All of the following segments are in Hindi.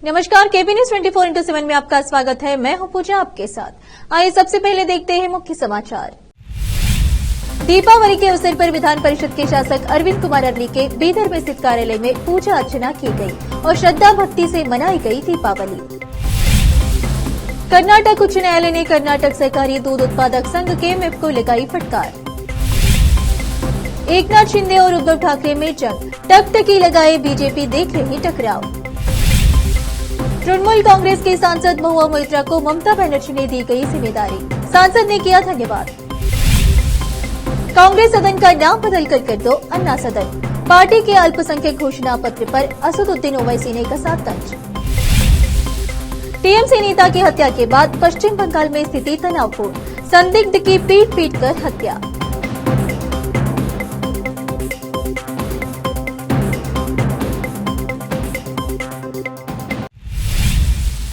नमस्कार, केबी न्यूज 24/7 में आपका स्वागत है। मैं हूं पूजा आपके साथ। आइए सबसे पहले देखते हैं मुख्य समाचार। दीपावली के अवसर पर विधान परिषद के शासक अरविंद कुमार अरली के बीदर में स्थित कार्यालय में पूजा अर्चना की गई और श्रद्धा भक्ति से मनाई गई दीपावली। कर्नाटक उच्च न्यायालय ने कर्नाटक सहकारी दूध उत्पादक संघ KMF को लगाई फटकार। एकनाथ शिंदे और उद्धव ठाकरे में जंग, टकटकी लगाए बीजेपी, देख रही टकराव। तृणमूल कांग्रेस के सांसद महुआ मोइत्रा को ममता बनर्जी ने दी गई जिम्मेदारी, सांसद ने किया धन्यवाद। कांग्रेस सदन का नाम बदलकर कर दो अन्ना सदन, पार्टी के अल्पसंख्यक घोषणा पत्र पर असदुद्दीन ओवैसी ने कसा तंज। टीएमसी नेता की हत्या के बाद पश्चिम बंगाल में स्थिति तनावपूर्ण, संदिग्ध की पीट कर हत्या।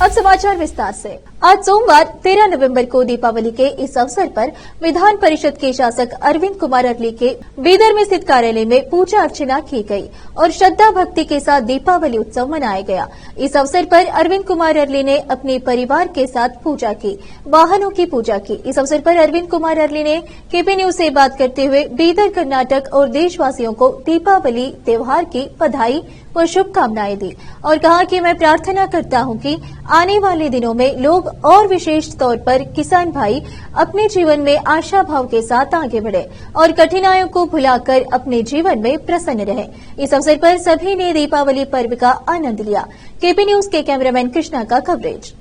अब समाचार विस्तार से। आज सोमवार 13 नवंबर को दीपावली के इस अवसर पर विधान परिषद के शासक अरविंद कुमार अरली के बीदर में स्थित कार्यालय में पूजा अर्चना की गई और श्रद्धा भक्ति के साथ दीपावली उत्सव मनाया गया। इस अवसर पर अरविंद कुमार अरली ने अपने परिवार के साथ पूजा की, वाहनों की पूजा की। इस अवसर पर अरविंद कुमार अरली ने केबी न्यूज से बात करते हुए बीदर, कर्नाटक और देशवासियों को दीपावली त्योहार की बधाई व शुभकामनाएं दी और कहा कि मैं प्रार्थना करता हूं कि आने वाले दिनों में लोग और विशेष तौर पर किसान भाई अपने जीवन में आशा भाव के साथ आगे बढ़े और कठिनाइयों को भुलाकर अपने जीवन में प्रसन्न रहे। इस अवसर पर सभी ने दीपावली पर्व का आनंद लिया। केबी न्यूज के कैमरामैन कृष्णा का कवरेज।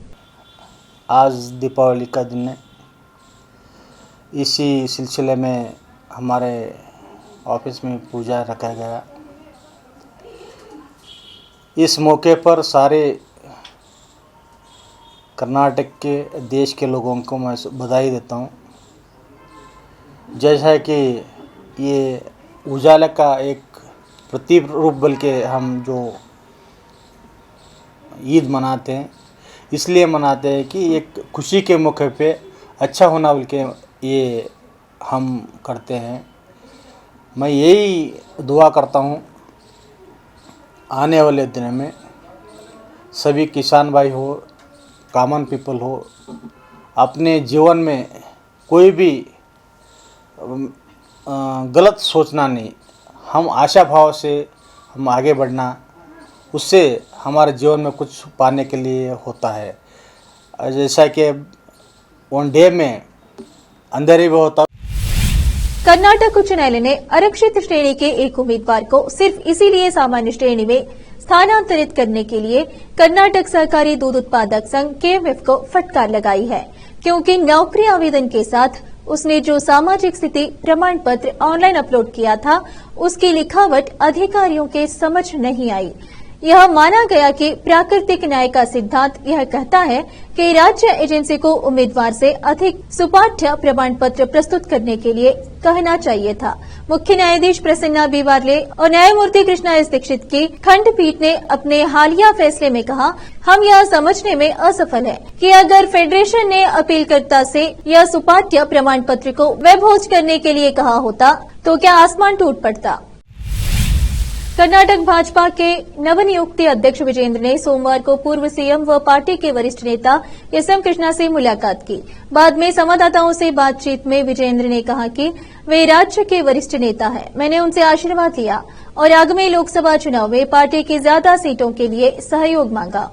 आज दीपावली का दिन है। इसी सिलसिले में हमारे ऑफिस में पूजा रखा गया। इस मौके पर सारे कर्नाटक के देश के लोगों को मैं बधाई देता हूँ। जैसा कि ये उजाला का एक प्रतिरूप बल्कि हम जो ईद मनाते हैं इसलिए मनाते हैं कि एक खुशी के मौके पे अच्छा होना बल्कि ये हम करते हैं। मैं यही दुआ करता हूँ आने वाले दिनों में सभी किसान भाई हो, कॉमन पीपल हो, अपने जीवन में कोई भी गलत सोचना नहीं, हम आशा भाव से हम आगे बढ़ना, उससे हमारे जीवन में कुछ पाने के लिए होता है। जैसा कि वन डे में अंधेरे भी होता। कर्नाटक उच्च न्यायालय ने आरक्षित श्रेणी के एक उम्मीदवार को सिर्फ इसीलिए सामान्य श्रेणी में स्थानांतरित करने के लिए कर्नाटक सहकारी दूध उत्पादक संघ KMF को फटकार लगाई है, क्योंकि नौकरी आवेदन के साथ उसने जो सामाजिक स्थिति प्रमाण पत्र ऑनलाइन अपलोड किया था उसकी लिखावट अधिकारियों के समझ नहीं आई। यह माना गया कि प्राकृतिक न्याय का सिद्धांत यह कहता है कि राज्य एजेंसी को उम्मीदवार से अधिक सुपाठ्य प्रमाण पत्र प्रस्तुत करने के लिए कहना चाहिए था। मुख्य न्यायाधीश प्रसन्ना B. वार्ले और न्यायमूर्ति कृष्णा S. दीक्षित की खंडपीठ ने अपने हालिया फैसले में कहा, हम यह समझने में असफल हैं कि अगर फेडरेशन ने अपीलकर्ता से यह सुपाठ्य प्रमाण पत्र को वेब होस्ट करने के लिए कहा होता तो क्या आसमान टूट पड़ता। कर्नाटक भाजपा के नवनियुक्त अध्यक्ष विजेंद्र ने सोमवार को पूर्व सीएम व पार्टी के वरिष्ठ नेता SM कृष्णा से मुलाकात की। बाद में संवाददाताओं से बातचीत में विजेंद्र ने कहा कि वे राज्य के वरिष्ठ नेता हैं। मैंने उनसे आशीर्वाद लिया और आगामी लोकसभा चुनाव में पार्टी की ज्यादा सीटों के लिए सहयोग मांगा।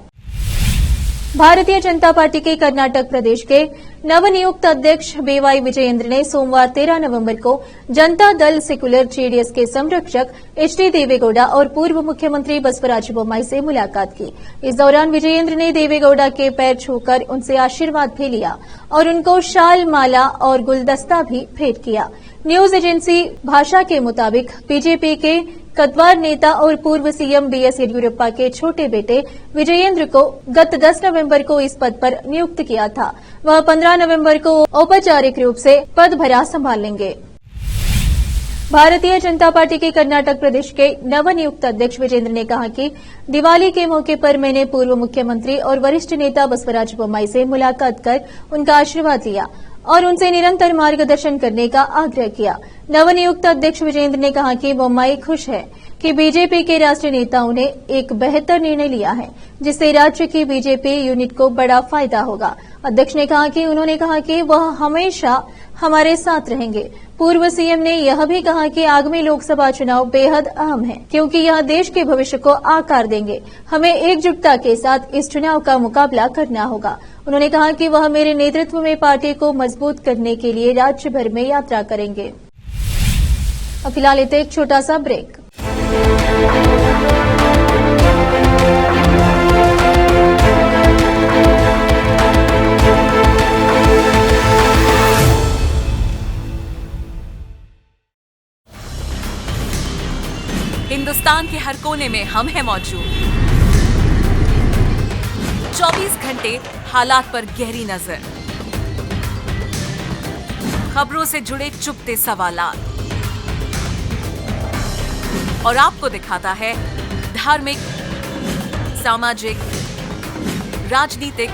भारतीय जनता पार्टी के कर्नाटक प्रदेश के नवनियुक्त अध्यक्ष BY विजयेंद्र ने सोमवार 13 नवंबर को जनता दल सेक्युलर JDS के संरक्षक HD देवेगौड़ा और पूर्व मुख्यमंत्री बसवराज बोम्माई से मुलाकात की। इस दौरान विजयेंद्र ने देवेगौड़ा के पैर छूकर उनसे आशीर्वाद भी लिया और उनको शाल, माला और गुलदस्ता भी भेंट किया। न्यूज एजेंसी भाषा के मुताबिक बीजेपी के कद्वार नेता और पूर्व सीएम BS येदियुरप्पा के छोटे बेटे विजयेंद्र को गत 10 नवंबर को इस पद पर नियुक्त किया था। वह 15 नवंबर को औपचारिक रूप से पदभार संभालेंगे। भारतीय जनता पार्टी के कर्नाटक प्रदेश के नवनियुक्त अध्यक्ष विजेंद्र ने कहा कि दिवाली के मौके पर मैंने पूर्व मुख्यमंत्री और वरिष्ठ नेता बसवराज बोम्माई से मुलाकात कर उनका आशीर्वाद लिया और उनसे निरंतर मार्गदर्शन करने का आग्रह किया। नवनियुक्त अध्यक्ष विजेंद्र ने कहा कि बोम्माई खुश है कि बीजेपी के राष्ट्रीय नेताओं ने एक बेहतर निर्णय लिया है जिससे राज्य की बीजेपी यूनिट को बड़ा फायदा होगा। अध्यक्ष ने कहा कि उन्होंने कहा कि वह हमेशा हमारे साथ रहेंगे। पूर्व सीएम ने यह भी कहा कि आगामी लोकसभा चुनाव बेहद अहम है क्योंकि यह देश के भविष्य को आकार देंगे। हमें एकजुटता के साथ इस चुनाव का मुकाबला करना होगा। उन्होंने कहा कि वह मेरे नेतृत्व में पार्टी को मजबूत करने के लिए राज्य भर में यात्रा करेंगे। अब फिलहाल लेते एक छोटा सा ब्रेक। हिंदुस्तान के हर कोने में हम हैं मौजूद। 24 घंटे हालात पर गहरी नजर, खबरों से जुड़े चुपते सवालात और आपको दिखाता है धार्मिक, सामाजिक, राजनीतिक,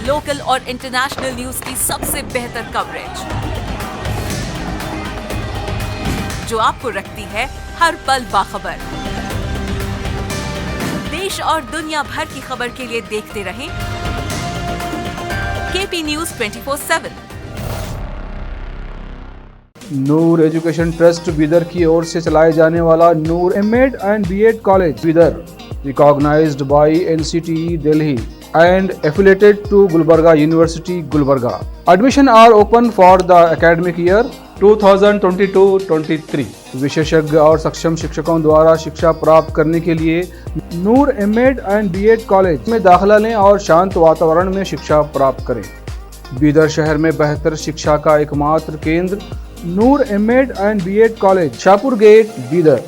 लोकल और इंटरनेशनल न्यूज की सबसे बेहतर कवरेज जो आपको रखती है हर पल बाखबर। देश और दुनिया भर की खबर के लिए देखते रहें KP news 24/7। Noor education trust Bidar की ओर से चलाए जाने वाला Noor MEd and BEd college Bidar, recognised by NCTE Delhi and affiliated to Gulbarga University, Gulbarga. Admission are open for the academic year 2022-23. विशेषज्ञ और सक्षम शिक्षकों द्वारा शिक्षा प्राप्त करने के लिए नूर एमएड एंड बीएड कॉलेज में दाखिला लें और शांत वातावरण में शिक्षा प्राप्त करें। बीदर शहर में बेहतर शिक्षा का एकमात्र केंद्र Noor MEd and BEd college, Shahpur gate, Bidar.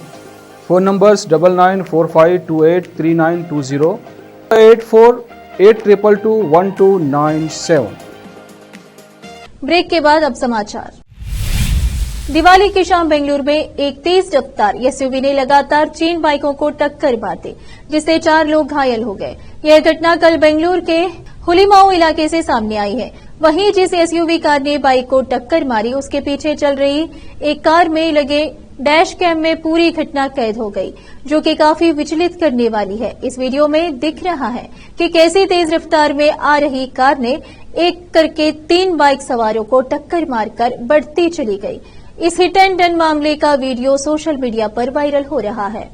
Phone numbers 9945283920 8482221297। Break के बाद अब समाचार। दिवाली की शाम बेंगलुरु में एक तेज रफ्तार एसयूवी ने लगातार 3 बाइकों को टक्कर मार दी जिससे 4 लोग घायल हो गए। यह घटना कल बेंगलुरु के हुलीमाऊ इलाके से सामने आई है। वहीं जिस एसयूवी कार ने बाइक को टक्कर मारी उसके पीछे चल रही एक कार में लगे डैश कैम में पूरी घटना कैद हो गई जो कि काफी विचलित करने वाली है। इस वीडियो में दिख रहा है कि कैसी तेज रफ्तार में आ रही कार ने एक करके 3 बाइक सवारों को टक्कर मारकर बढ़ती चली गई। इस हिट एंड रन मामले का वीडियो सोशल मीडिया पर वायरल हो रहा है।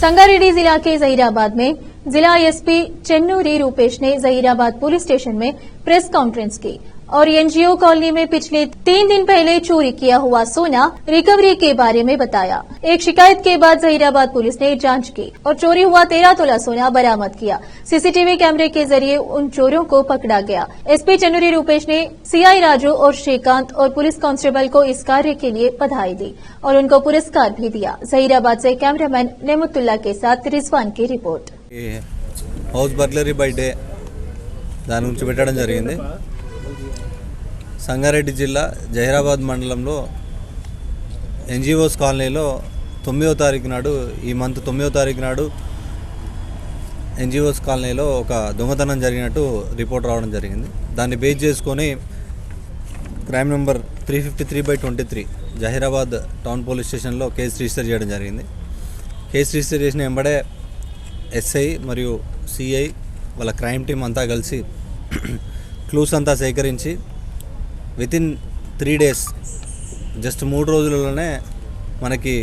संगारेड्डी जिला के जहीराबाद में जिला एसपी चेन्नूरी रूपेश ने जहीराबाद पुलिस स्टेशन में प्रेस कॉन्फ्रेंस की और एनजीओ कॉलोनी में पिछले 3 दिन पहले चोरी किया हुआ सोना रिकवरी के बारे में बताया। एक शिकायत के बाद जहीराबाद पुलिस ने जांच की और चोरी हुआ 13 तोला सोना बरामद किया। सीसीटीवी कैमरे के जरिए उन चोरों को पकड़ा गया। एसपी चेन्नूरी रूपेश ने सीआई राजू और श्रीकांत और पुलिस कांस्टेबल को इस कार्य के लिए बधाई दी और उनको पुरस्कार भी दिया। जहीराबाद से कैमरामैन नेमतुल्ला के साथ रिजवान की रिपोर्ट। హౌస్ బర్గ్లరీ బర్త్డే దాని గురించి పెట్టడం జరిగింది। సంగారెడ్డి జిల్లా జహీరాబాద్ మండలంలో ఎన్జిఓస్ కాలనీలో 9వ తారీఖు నాడు ఈ మంత్ 9వ తారీఖు నాడు ఎన్జిఓస్ కాలనీలో ఒక దొంగతనం జరిగినట్టు రిపోర్ట్ రావడం జరిగింది। దాన్ని బేస్ చేసుకొని crime number 353/23 Zaheerabad town police స్టేషన్లో కేసు రిజిస్టర్ చేయడం జరిగింది। కేసు రిజిస్టర్ చేసిన వెంబడే ఎస్ఐ మరియు సిఐ వాళ్ళ క్రైమ్ టీం అంతా కలిసి క్లూస్ అంతా సేకరించి వితిన్ 3 days జస్ట్ 3 రోజులలోనే మనకి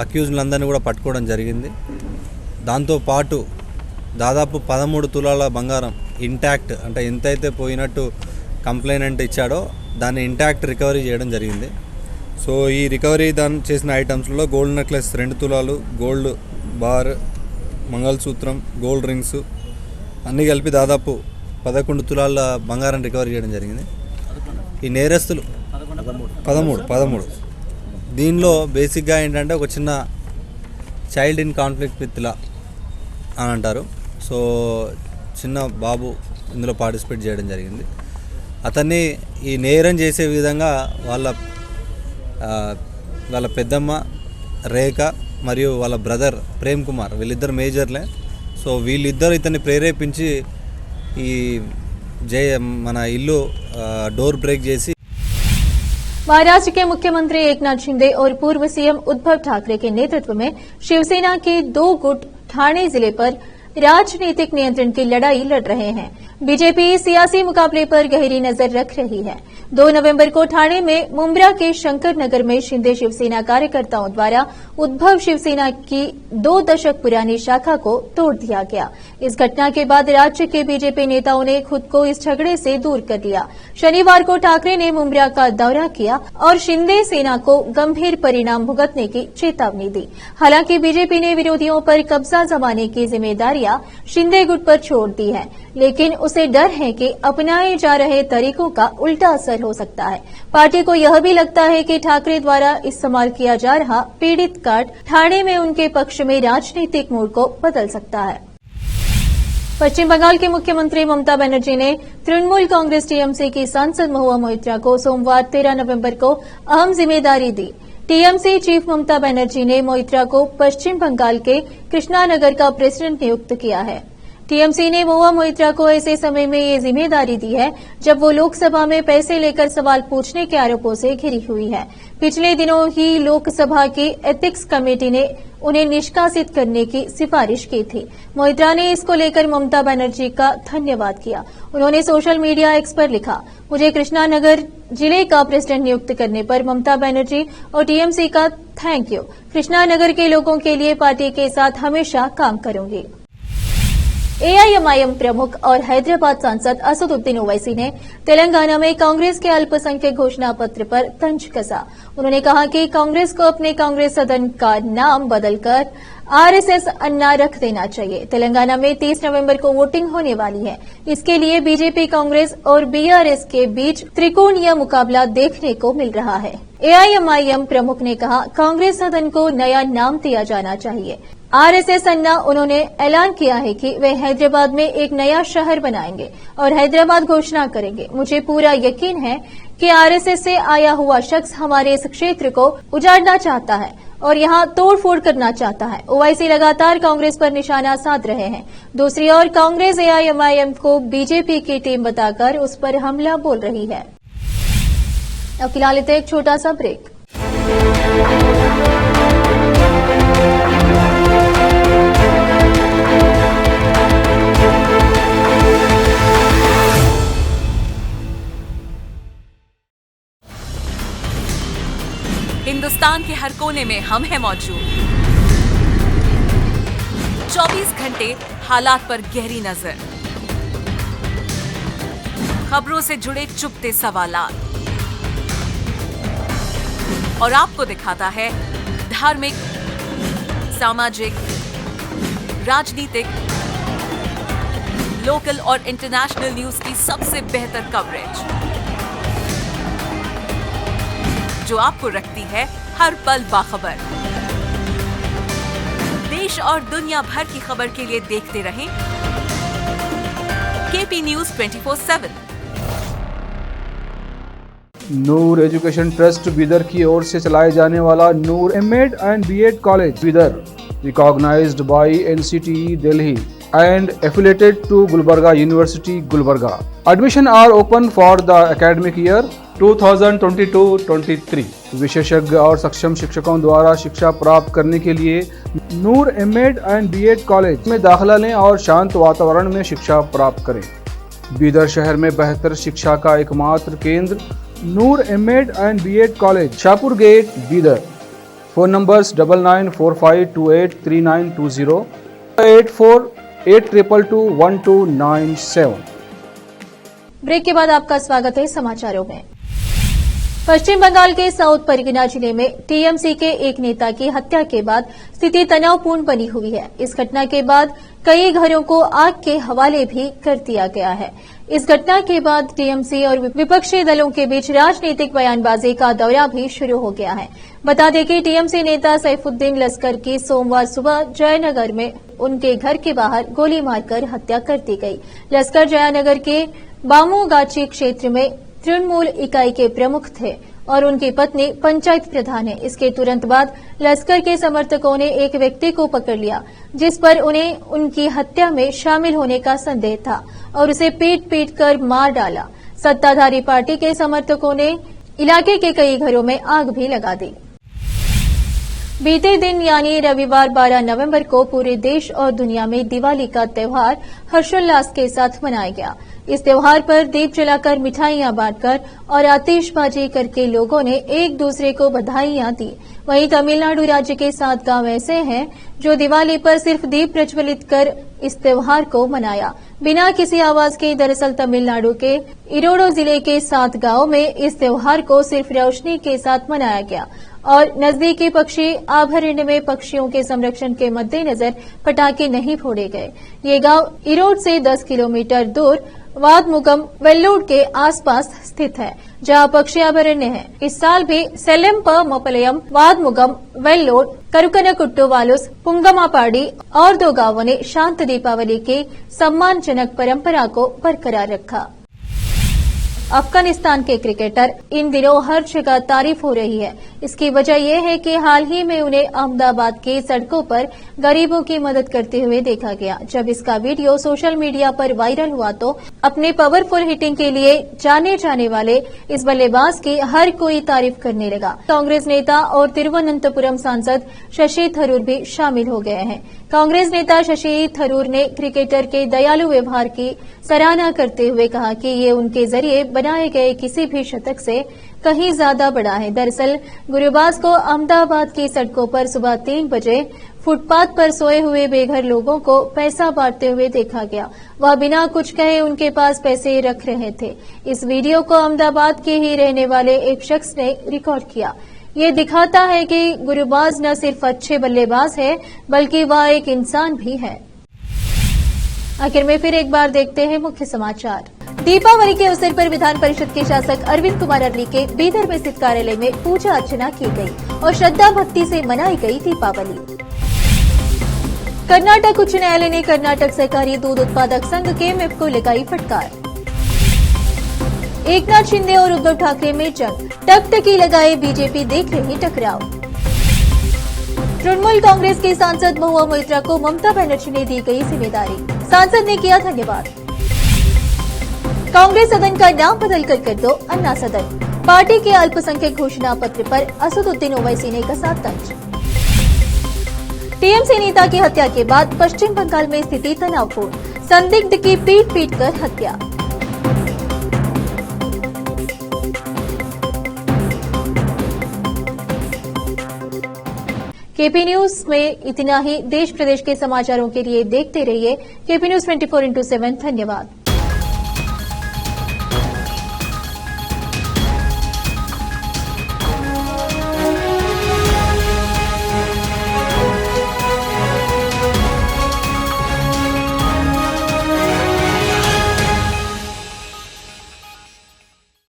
అక్యూజ్లందరినీ కూడా పట్టుకోవడం జరిగింది। దాంతోపాటు దాదాపు 13 తులాల బంగారం ఇంటాక్ట్, అంటే ఎంతైతే పోయినట్టు కంప్లైనెంట్ ఇచ్చాడో దాన్ని ఇంటాక్ట్ రికవరీ చేయడం జరిగింది। సో ఈ రికవరీ చేసిన ఐటమ్స్లో గోల్డ్ నెక్లెస్ 2 తులాలు, గోల్డ్ బార్, మంగళసూత్రం, గోల్డ్ రింగ్స్ అన్నీ కలిపి దాదాపు 11 తులాల బంగారం రికవరీ చేయడం జరిగింది। ఈ నేరస్తులు 13 దీనిలో బేసిక్గా ఏంటంటే ఒక చిన్న child in conflict with law అని అంటారు। సో చిన్న బాబు ఇందులో పార్టిసిపేట్ చేయడం జరిగింది। అతన్ని ఈ నేరం చేసే విధంగా వాళ్ళ పెద్దమ్మ రేఖ మరియు వాళ్ళ బ్రదర్ ప్రేమ్ కుమార్, వీళ్ళిద్దరు మేజర్లే। సో వీళ్ళిద్దరు ఇతన్ని ప్రేరేపించి ఈ మన ఇల్లు డోర్ బ్రేక్ చేసి महाराष्ट्र के मुख्यमंत्री एकनाथ शिंदे और पूर्व सीएम उद्धव ठाकरे के नेतृत्व में शिवसेना के 2 गुट ठाणे जिले पर राजनीतिक नियंत्रण की लड़ाई लड़ रहे हैं। बीजेपी सियासी मुकाबले पर गहरी नजर रख रही है। 2 नवंबर को ठाणे में मुंब्रा के शंकर नगर में शिंदे शिवसेना कार्यकर्ताओं द्वारा उद्धव शिवसेना की 2 दशक पुरानी शाखा को तोड़ दिया गया। इस घटना के बाद राज्य के बीजेपी नेताओं ने खुद को इस झगड़े से दूर कर लिया। शनिवार को ठाकरे ने मुंब्रा का दौरा किया और शिंदे सेना को गंभीर परिणाम भुगतने की चेतावनी दी। हालांकि बीजेपी ने विरोधियों पर कब्जा जमाने की जिम्मेदारियां शिंदे गुट पर छोड़ दी है, लेकिन उसे डर है कि अपनाए जा रहे तरीकों का उल्टा असर हो सकता है। पार्टी को यह भी लगता है कि ठाकरे द्वारा इस्तेमाल किया जा रहा पीड़ित कार्ड ठाणे में उनके पक्ष में राजनीतिक मोड़ को बदल सकता है। पश्चिम बंगाल की मुख्यमंत्री ममता बनर्जी ने तृणमूल कांग्रेस टीएमसी की सांसद महुआ मोइत्रा को सोमवार 13 नवंबर को अहम जिम्मेदारी दी। टीएमसी चीफ ममता बनर्जी ने मोइत्रा को पश्चिम बंगाल के कृष्णानगर का प्रेसिडेंट नियुक्त किया है। टीएमसी ने महुआ मोइत्रा को ऐसे समय में ये जिम्मेदारी दी है जब वो लोकसभा में पैसे लेकर सवाल पूछने के आरोपों से घिरी हुई है। पिछले दिनों ही लोकसभा की एथिक्स कमेटी ने उन्हें निष्कासित करने की सिफारिश की थी। मोइत्रा ने इसको लेकर ममता बनर्जी का धन्यवाद किया। उन्होंने सोशल मीडिया एक्स पर लिखा, मुझे कृष्णानगर जिले का प्रेसिडेंट नियुक्त करने पर ममता बनर्जी और टीएमसी का थैंक यू। कृष्णानगर के लोगों के लिए पार्टी के साथ हमेशा काम करूंगी। एआईएमआईएम प्रमुख और हैदराबाद सांसद असदुद्दीन ओवैसी ने तेलंगाना में कांग्रेस के अल्पसंख्यक घोषणा पत्र पर तंज कसा। उन्होंने कहा कि कांग्रेस को अपने कांग्रेस सदन का नाम बदलकर आरएसएस अन्ना रख देना चाहिए। तेलंगाना में 30 नवंबर को वोटिंग होने वाली है। इसके लिए बीजेपी, कांग्रेस और बीआरएस के बीच त्रिकोणीय मुकाबला देखने को मिल रहा है। एआईएमआईएम प्रमुख ने कहा, कांग्रेस सदन को नया नाम दिया जाना चाहिए। आरएसएस अन्ना उन्होंने ऐलान किया है कि वे हैदराबाद में एक नया शहर बनाएंगे और हैदराबाद घोषणा करेंगे। मुझे पूरा यकीन है कि आरएसएस से आया हुआ शख्स हमारे इस क्षेत्र को उजाड़ना चाहता है और यहां तोड़फोड़ करना चाहता है। ओवैसी लगातार कांग्रेस पर निशाना साध रहे हैं। दूसरी ओर कांग्रेस एआईएमआईएम को बीजेपी की टीम बताकर उस पर हमला बोल रही है। अब फिलहाल लेते हैं एक छोटा सा ब्रेक। हिंदुस्तान के हर कोने में हम हैं मौजूद। 24 घंटे हालात पर गहरी नजर, खबरों से जुड़े चुपते सवालात और आपको दिखाता है धार्मिक, सामाजिक, राजनीतिक, लोकल और इंटरनेशनल न्यूज की सबसे बेहतर कवरेज जो आपको रखती है हर पल बाखबर। देश और दुनिया भर की खबर के लिए देखते रहें KP news 24/7। Noor education trust Bidar की ओर से चलाए जाने वाला Noor MEd and BEd college Bidar, recognised by NCTE Delhi and affiliated to Gulbarga University, Gulbarga. Admission are open for the academic year 2022-23. विशेषज्ञ और सक्षम शिक्षकों द्वारा शिक्षा प्राप्त करने के लिए नूर एमएड एंड बीएड कॉलेज में दाखिला लें और शांत वातावरण में शिक्षा प्राप्त करें। बीदर शहर में बेहतर शिक्षा का एकमात्र केंद्र Noor MEd and BEd college, Shahpur gate, Bidar. Phone numbers 9945283920, 8482221297। Break के बाद आपका स्वागत है समाचारों में। पश्चिम बंगाल के साउथ परगना जिले में टीएमसी के एक नेता की हत्या के बाद स्थिति तनावपूर्ण बनी हुई है। इस घटना के बाद कई घरों को आग के हवाले भी कर दिया गया है। इस घटना के बाद टीएमसी और विपक्षी दलों के बीच राजनीतिक बयानबाजी का दौरा भी शुरू हो गया है। बता दें कि टीएमसी नेता सैफुद्दीन लस्कर की सोमवार सुबह जयनगर में उनके घर के बाहर गोली मारकर हत्या कर दी गई। लस्कर जयनगर के बामूगाची क्षेत्र में तृणमूल इकाई के प्रमुख थे और उनकी पत्नी पंचायत प्रधान है। इसके तुरंत बाद लश्कर के समर्थकों ने एक व्यक्ति को पकड़ लिया जिस पर उन्हें उनकी हत्या में शामिल होने का संदेह था और उसे पीट पीट कर मार डाला। सत्ताधारी पार्टी के समर्थकों ने इलाके के कई घरों में आग भी लगा दी। बीते दिन यानी रविवार 12 नवंबर को पूरे देश और दुनिया में दिवाली का त्यौहार हर्षोल्लास के साथ मनाया गया। इस त्यौहार पर दीप जलाकर मिठाइयां बांटकर और आतिशबाजी करके लोगों ने एक दूसरे को बधाइयां दी। वहीं तमिलनाडु राज्य के 7 गांव ऐसे हैं जो दिवाली पर सिर्फ दीप प्रज्वलित कर इस त्यौहार को मनाया बिना किसी आवाज के। दरअसल तमिलनाडु के इरोडो जिले के 7 गांवों में इस त्यौहार को सिर्फ रोशनी के साथ मनाया गया और नजदीकी पक्षी अभयारण्य में पक्षियों के संरक्षण के मद्देनजर पटाखे नहीं फोड़े गए। ये गांव इरोड से 10 किलोमीटर दूर वादमुगम वेल्लोड के आसपास स्थित है, जहां पक्षी अभयारण्य है। इस साल भी सेलेम मोपलयम, वादमुगम, वेल्लोड, करुकनकुट्टू वालुस, पुंगमापाड़ी और 2 गांवों ने शांत दीपावली की सम्मानजनक परंपरा को बरकरार रखा। अफगानिस्तान के क्रिकेटर इन दिनों हर जगह तारीफ हो रही है। इसकी वजह यह है कि हाल ही में उन्हें अहमदाबाद की सड़कों पर गरीबों की मदद करते हुए देखा गया। जब इसका वीडियो सोशल मीडिया पर वायरल हुआ तो अपने पावरफुल हिटिंग के लिए जाने जाने वाले इस बल्लेबाज की हर कोई तारीफ करने लगा। कांग्रेस नेता और तिरुवनंतपुरम सांसद शशि थरूर भी शामिल हो गए हैं। कांग्रेस नेता शशि थरूर ने क्रिकेटर के दयालु व्यवहार की सराहना करते हुए कहा कि ये उनके जरिए बनाए गए किसी भी शतक से कहीं ज्यादा बड़ा है। दरअसल गुरुवार को अहमदाबाद की सड़कों पर सुबह 3 बजे फुटपाथ पर सोए हुए बेघर लोगों को पैसा बांटते हुए देखा गया। वह बिना कुछ कहे उनके पास पैसे रख रहे थे। इस वीडियो को अहमदाबाद के ही रहने वाले एक शख्स ने रिकॉर्ड किया। ये दिखाता है कि गुरुबाज न सिर्फ अच्छे बल्लेबाज है बल्कि वह एक इंसान भी है। आखिर में फिर एक बार देखते हैं मुख्य समाचार। दीपावली के अवसर पर विधान परिषद के शासक अरविंद कुमार अरली के बीदर में स्थित कार्यालय में पूजा अर्चना की गई और श्रद्धा भक्ति से मनाई गई दीपावली। कर्नाटक उच्च न्यायालय ने कर्नाटक सहकारी दूध उत्पादक संघ KMF को लगाई फटकार। एकनाथ शिंदे और उद्धव ठाकरे में जंग, टकटकी लगाए बीजेपी देख रही टकराव। तृणमूल कांग्रेस के सांसद महुआ मोइत्रा को ममता बनर्जी ने दी गई जिम्मेदारी, सांसद ने किया धन्यवाद। कांग्रेस सदन का नाम बदलकर कर दो अन्ना सदन, पार्टी के अल्पसंख्यक घोषणा पत्र पर असदुद्दीन ओवैसी ने कसा तंज। टीएमसी नेता की हत्या के बाद पश्चिम बंगाल में स्थिति तनावपूर्ण, संदिग्ध की पीट कर हत्या। केपी न्यूज में इतना ही। देश प्रदेश के समाचारों के लिए देखते रहिए केपी न्यूज 24/7। धन्यवाद।